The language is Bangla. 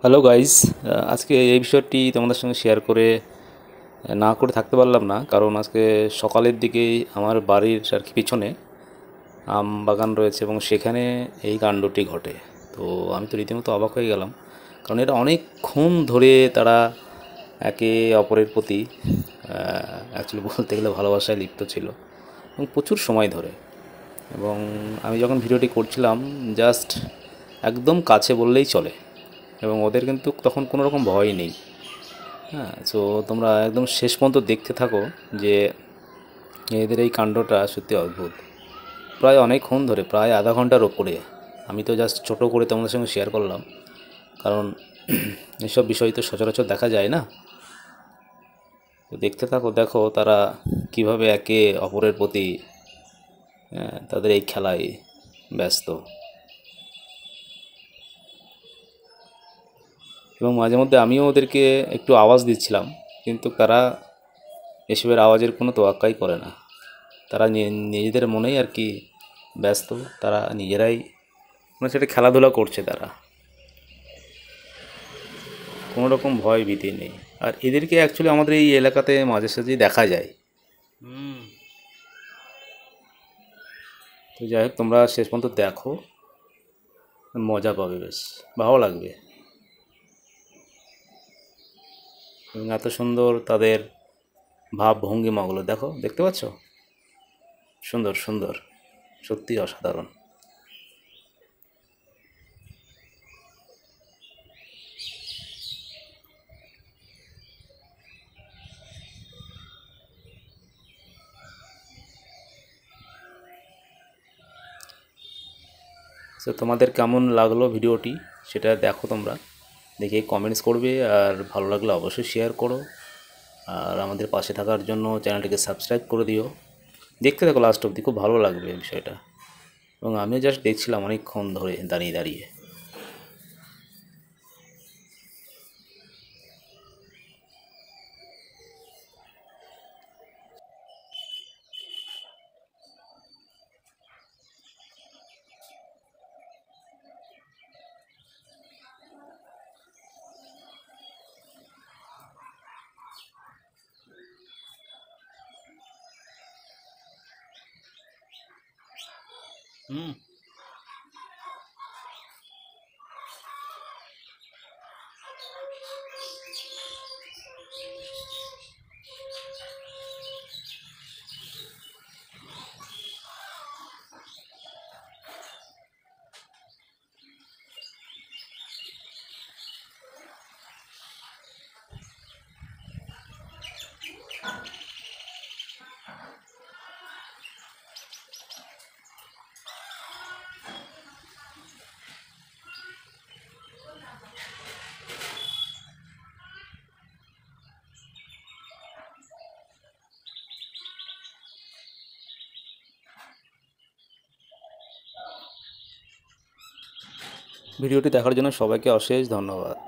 হ্যালো গাইস, আজকে এই বিষয়টি তোমাদের সঙ্গে শেয়ার করে না করে থাকতে পারলাম না, কারণ আজকে সকালের দিকেই আমার বাড়ির আর কি পিছনে আম বাগান রয়েছে এবং সেখানে এই কাণ্ডটি ঘটে। তো আমি তো রীতিমতো অবাক হয়ে গেলাম, কারণ এটা অনেকক্ষণ ধরে তারা একে অপরের প্রতি অ্যাকচুয়ালি বলতে গেলে ভালোবাসায় লিপ্ত ছিল এবং প্রচুর সময় ধরে। এবং আমি যখন ভিডিওটি করছিলাম জাস্ট একদম কাছে বললেই চলে, এবং ওদের কিন্তু তখন কোনো রকম ভয় নেই। হ্যাঁ, সো তোমরা একদম শেষ পর্যন্ত দেখতে থাকো যে এদের এই কাণ্ডটা সত্যি অদ্ভুত। প্রায় অনেকক্ষণ ধরে, প্রায় আধা ঘন্টার ওপরে। আমি তো জাস্ট ছোটো করে তোমাদের সঙ্গে শেয়ার করলাম, কারণ এসব বিষয় তো সচরাচর দেখা যায় না। তো দেখতে থাকো, দেখো তারা কিভাবে একে অপরের প্রতি তাদের এই খেলায় ব্যস্ত। এবং মাঝে মধ্যে আমিও ওদেরকে একটু আওয়াজ দিচ্ছিলাম, কিন্তু তারা এসবের আওয়াজের কোনো তোয়াক্কাই করে না। তারা নিজেদের মনেই আর কি ব্যস্ত, তারা নিজেরাই মানে সেটা খেলাধুলা করছে, তারা কোনো রকম ভয় ভীতি নেই। আর এদেরকে অ্যাকচুয়ালি আমাদের এই এলাকাতে মাঝে সাঝেই দেখা যায়। তো যাই হোক, তোমরা শেষ পর্যন্ত দেখো, মজা পাবে, বেশ ভালো লাগবে। এবং এত সুন্দর তাদের ভাব ভঙ্গিমাগুলো দেখো, দেখতে পাচ্ছ? সুন্দর সুন্দর, সত্যি অসাধারণ। তো তোমাদের কেমন লাগলো ভিডিওটি সেটা দেখো, তোমরা দেখে কমেন্টস করবে, আর ভালো লাগলে অবশ্যই শেয়ার করো। আর আমাদের পাশে থাকার জন্য চ্যানেলটিকে সাবস্ক্রাইব করে দিও। দেখতে থাকো লাস্ট অবধি, খুব ভালো লাগবে বিষয়টা। এবং আমিও জাস্ট দেখছিলাম অনেকক্ষণ ধরে দাঁড়িয়ে দাঁড়িয়ে। হুম। ভিডিওটি দেখার জন্য সবাইকে অশেষ ধন্যবাদ।